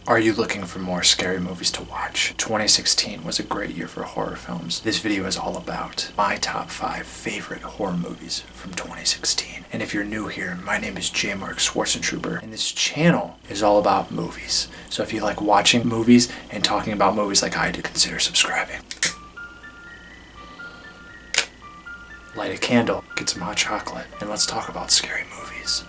Are you looking for more scary movies to watch? 2016 was a great year for horror films. This video is all about my top 5 favorite horror movies from 2016. And if you're new here, my name is J.Mark Swartzentruber, and this channel is all about movies. So if you like watching movies and talking about movies like I do, consider subscribing. Light a candle, get some hot chocolate, and let's talk about scary movies.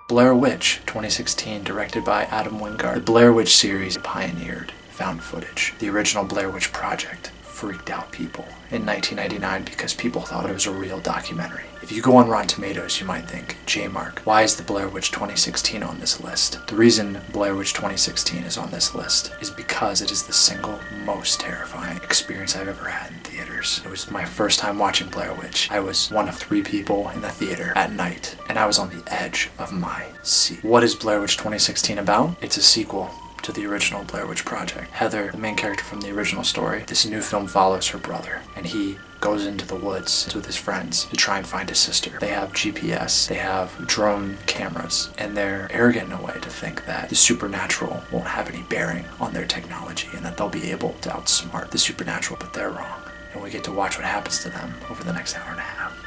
Blair Witch, 2016, directed by Adam Wingard. The Blair Witch series pioneered found footage. The original Blair Witch Project freaked out people in 1999 because people thought it was a real documentary. If you go on Rotten Tomatoes, you might think, J.Mark, why is the Blair Witch 2016 on this list? The reason Blair Witch 2016 is on this list is because it is the single most terrifying experience I've ever had in theaters. It was my first time watching Blair Witch. I was one of 3 people in the theater at night, and I was on the edge of my seat. What is Blair Witch 2016 about? It's a sequel to the original Blair Witch Project. Heather, the main character from the original story, this new film follows her brother, and he goes into the woods with his friends to try and find his sister. They have GPS, they have drone cameras, and they're arrogant in a way to think that the supernatural won't have any bearing on their technology and that they'll be able to outsmart the supernatural, but they're wrong. And we get to watch what happens to them over the next hour and a half.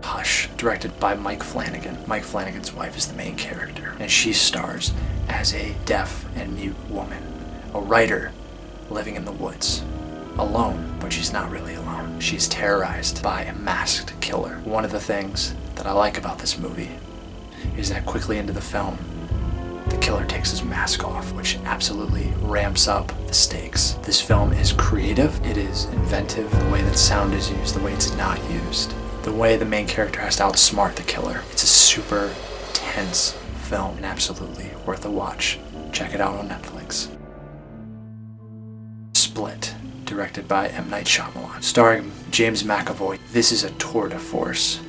Hush, directed by Mike Flanagan. Mike Flanagan's wife is the main character, and she stars as a deaf and mute woman, a writer living in the woods, alone, but she's not really alone. She's terrorized by a masked killer. One of the things that I like about this movie is that quickly into the film, the killer takes his mask off, which absolutely ramps up the stakes. This film is creative, it is inventive, the way that sound is used, the way it's not used, the way the main character has to outsmart the killer. It's a super tense film and absolutely worth a watch. Check it out on Netflix. Split, directed by M. Night Shyamalan, starring James McAvoy. This is a tour de force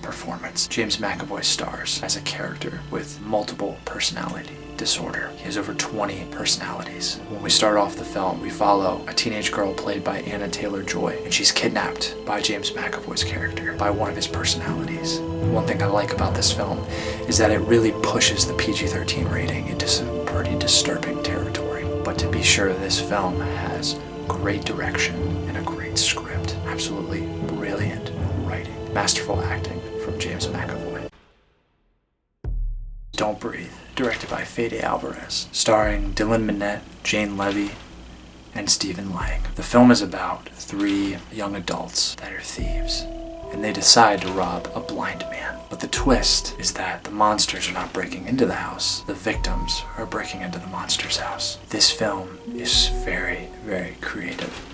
performance. James McAvoy stars as a character with multiple personality disorder. He has over 20 personalities. When we start off the film, we follow a teenage girl played by Anna Taylor-Joy, and she's kidnapped by James McAvoy's character, by one of his personalities. One thing I like about this film is that it really pushes the PG-13 rating into some pretty disturbing territory. But to be sure, this film has great direction and a great script. Absolutely brilliant writing. Masterful acting from James McAvoy. Don't Breathe, directed by Fede Alvarez, starring Dylan Minnette, Jane Levy, and Stephen Lang. The film is about 3 young adults that are thieves, and they decide to rob a blind man. But the twist is that the monsters are not breaking into the house. The victims are breaking into the monster's house. This film is very, very creative,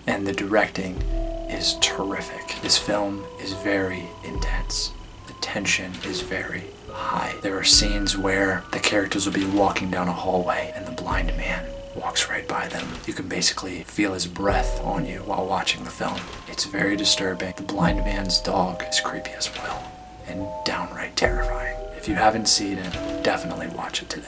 and the directing is terrific. This film is very intense. The tension is very high. There are scenes where the characters will be walking down a hallway and the blind man walks right by them. You can basically feel his breath on you while watching the film. It's very disturbing. The blind man's dog is creepy as well and downright terrifying. If you haven't seen it, definitely watch it today.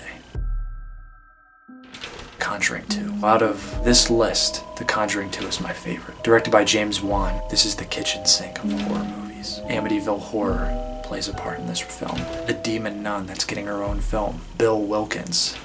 Conjuring 2. Out of this list, The Conjuring 2 is my favorite. Directed by James Wan, this is the kitchen sink of horror movies. Amityville Horror plays a part in this film. A demon nun that's getting her own film. Bill Wilkins,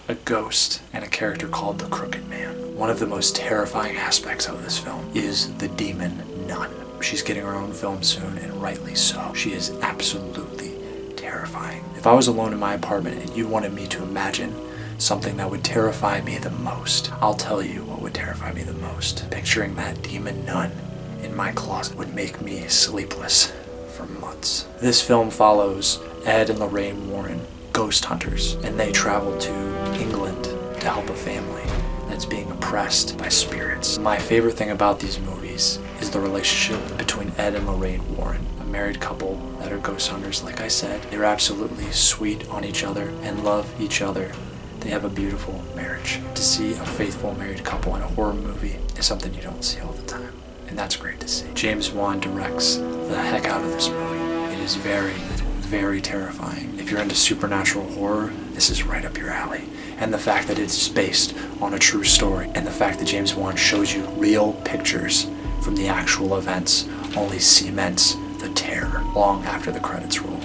a ghost, and a character called the Crooked Man. One of the most terrifying aspects of this film is the demon nun. She's getting her own film soon, and rightly so. She is absolutely terrifying. If I was alone in my apartment and you wanted me to imagine something that would terrify me the most, I'll tell you what would terrify me the most. Picturing that demon nun in my closet would make me sleepless for months. This film follows Ed and Lorraine Warren, ghost hunters, and they travel to England to help a family that's being oppressed by spirits. My favorite thing about these movies is the relationship between Ed and Lorraine Warren, a married couple that are ghost hunters. Like I said, they're absolutely sweet on each other and love each other. They have a beautiful marriage. To see a faithful married couple in a horror movie is something you don't see all the time, and that's great to see. James Wan directs the heck out of this movie. It is very, very terrifying. If you're into supernatural horror, this is right up your alley. And the fact that it's based on a true story, and the fact that James Wan shows you real pictures from the actual events only cements the terror long after the credits roll.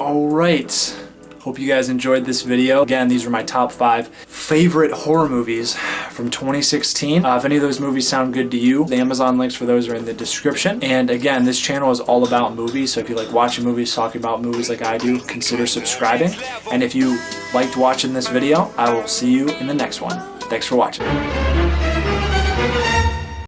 Alright. Hope you guys enjoyed this video. Again, these are my top 5 favorite horror movies from 2016. If any of those movies sound good to you, the Amazon links for those are in the description. And again, this channel is all about movies, so if you like watching movies, talking about movies like I do, consider subscribing. And if you liked watching this video, I will see you in the next one. Thanks for watching.